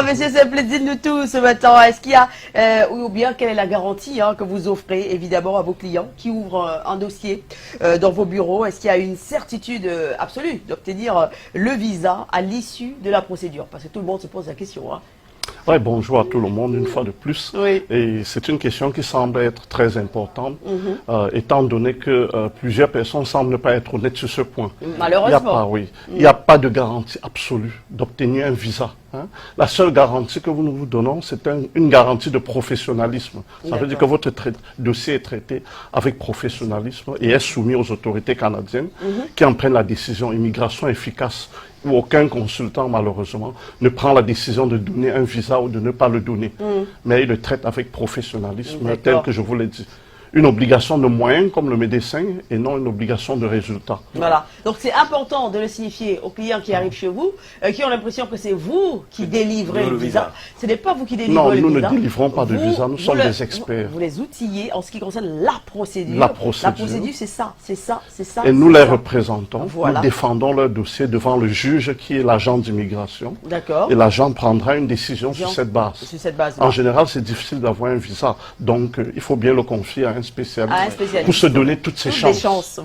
messieurs, c'est un plaisir de nous tous ce matin. Est-ce qu'il y a, ou bien quelle est la garantie que vous offrez évidemment à vos clients qui ouvrent un dossier dans vos bureaux? Est-ce qu'il y a une certitude absolue d'obtenir le visa à l'issue de la procédure? Parce que tout le monde se pose la question. Oui, bonjour à tout le monde une fois de plus. Oui. Et c'est une question qui semble être très importante, étant donné que plusieurs personnes semblent ne pas être honnêtes sur ce point. Malheureusement. Il n'y a pas de garantie absolue d'obtenir un visa. La seule garantie que nous vous donnons, c'est une garantie de professionnalisme. Ça veut dire que votre dossier est traité avec professionnalisme et est soumis aux autorités canadiennes qui en prennent la décision. Immigration efficace, où aucun consultant, malheureusement, ne prend la décision de donner un visa ou de ne pas le donner. Mais il le traite avec professionnalisme, tel que je vous l'ai dit. Une obligation de moyens comme le médecin et non une obligation de résultat. Voilà. Donc c'est important de le signifier aux clients qui arrivent chez vous, qui ont l'impression que c'est vous qui délivrez le visa. Ce n'est pas vous qui délivrez le visa. Non, nous ne délivrons pas de visa, nous sommes des experts. Vous les outillez en ce qui concerne la procédure. La procédure. La procédure, c'est ça, c'est ça, c'est ça. Et nous les représentons, voilà. Nous défendons leur dossier devant le juge qui est l'agent d'immigration. D'accord. Et l'agent prendra une décision sur cette base. Sur cette base. En général, c'est difficile d'avoir un visa, donc il faut bien le confier à un spécialiste, pour se donner toutes ses chances. Des chances.